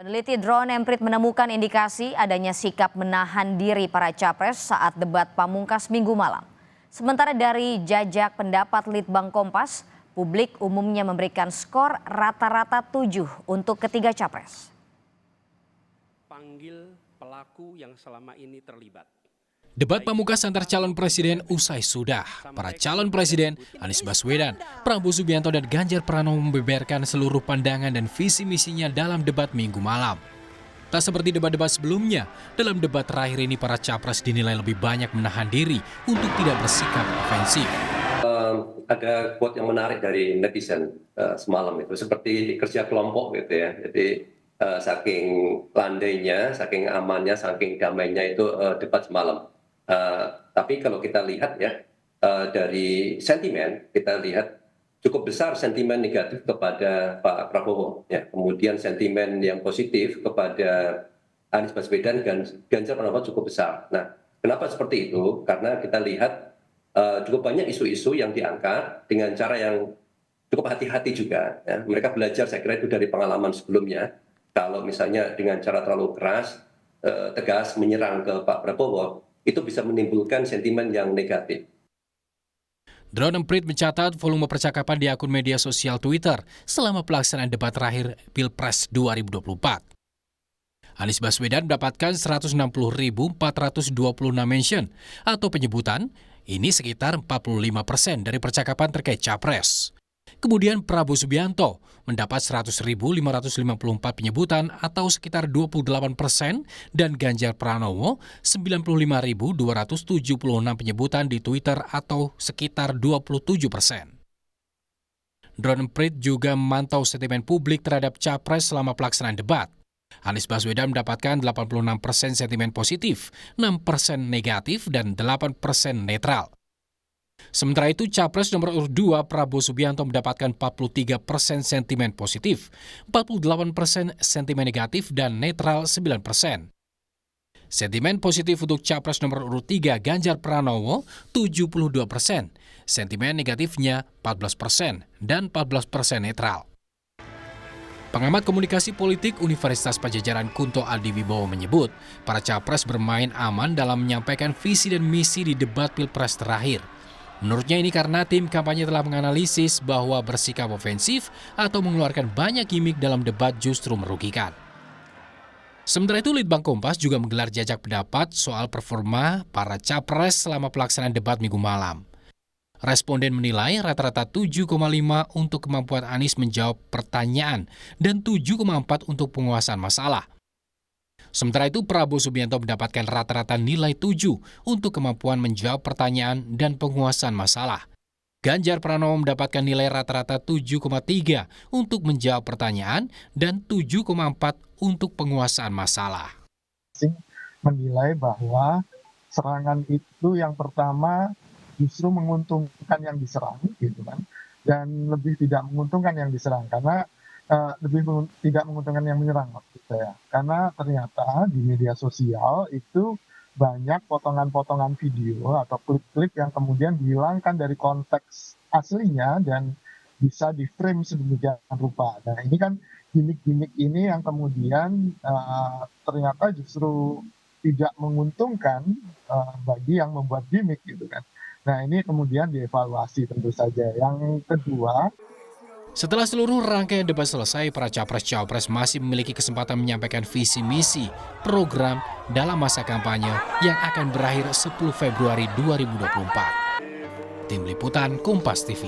Peneliti Drone Emprit menemukan indikasi adanya sikap menahan diri para capres saat debat pamungkas Minggu malam. Sementara dari jajak pendapat Litbang Kompas, publik umumnya memberikan skor rata-rata 7 untuk ketiga capres. Panggil pelaku yang selama ini terlibat. Debat pamungkas antar calon presiden usai sudah. Para calon presiden Anies Baswedan, Prabowo Subianto dan Ganjar Pranowo membeberkan seluruh pandangan dan visi misinya dalam debat Minggu malam. Tak seperti debat-debat sebelumnya, dalam debat terakhir ini para capres dinilai lebih banyak menahan diri untuk tidak bersikap ofensif. Ada quote yang menarik dari netizen semalam itu, seperti kerja kelompok gitu ya. Jadi saking landainya, saking amannya, saking damainya itu debat semalam. Tapi kalau kita lihat ya dari sentimen, kita lihat cukup besar sentimen negatif kepada Pak Prabowo, ya. Kemudian sentimen yang positif kepada Anies Baswedan dan Ganjar Pranowo cukup besar. Nah, kenapa seperti itu? Karena kita lihat cukup banyak isu-isu yang diangkat dengan cara yang cukup hati-hati juga. Ya. Mereka belajar, saya kira itu dari pengalaman sebelumnya. Kalau misalnya dengan cara terlalu keras, tegas menyerang ke Pak Prabowo, itu bisa menimbulkan sentimen yang negatif. Drone Emprit mencatat volume percakapan di akun media sosial Twitter selama pelaksanaan debat terakhir Pilpres 2024. Anies Baswedan mendapatkan 160.426 mention atau penyebutan, ini sekitar 45% dari percakapan terkait capres. Kemudian Prabowo Subianto mendapat 100.554 penyebutan atau sekitar 28% dan Ganjar Pranowo 95.276 penyebutan di Twitter atau sekitar 27%. Drone Emprit juga memantau sentimen publik terhadap capres selama pelaksanaan debat. Anies Baswedan mendapatkan 86% sentimen positif, 6% negatif, dan 8% netral. Sementara itu, capres nomor urut 2 Prabowo Subianto mendapatkan 43% sentimen positif, 48% sentimen negatif, dan netral 9%. Sentimen positif untuk capres nomor urut 3 Ganjar Pranowo 72%, sentimen negatifnya 14%, dan 14% netral. Pengamat komunikasi politik Universitas Padjadjaran Kunto Adiwibowo menyebut, para capres bermain aman dalam menyampaikan visi dan misi di debat Pilpres terakhir. Menurutnya ini karena tim kampanye telah menganalisis bahwa bersikap ofensif atau mengeluarkan banyak gimmick dalam debat justru merugikan. Sementara itu, Litbang Kompas juga menggelar jajak pendapat soal performa para capres selama pelaksanaan debat Minggu malam. Responden menilai rata-rata 7,5 untuk kemampuan Anies menjawab pertanyaan dan 7,4 untuk penguasaan masalah. Sementara itu, Prabowo Subianto mendapatkan rata-rata nilai 7 untuk kemampuan menjawab pertanyaan dan penguasaan masalah. Ganjar Pranowo mendapatkan nilai rata-rata 7,3 untuk menjawab pertanyaan dan 7,4 untuk penguasaan masalah. Menilai bahwa serangan itu yang pertama justru menguntungkan yang diserang, gitu kan, dan lebih tidak menguntungkan yang diserang karena tidak menguntungkan yang menyerang maksud saya. Karena ternyata di media sosial itu banyak potongan-potongan video atau klip-klip yang kemudian dihilangkan dari konteks aslinya dan bisa di-frame sedemikian rupa. Nah, ini kan gimmick-gimmick ini yang kemudian ternyata justru tidak menguntungkan bagi yang membuat gimmick gitu kan. Nah, ini kemudian dievaluasi tentu saja. Yang kedua, setelah seluruh rangkaian debat selesai, para capres-cawapres masih memiliki kesempatan menyampaikan visi misi program dalam masa kampanye yang akan berakhir 10 Februari 2024. Tim Liputan Kompas TV.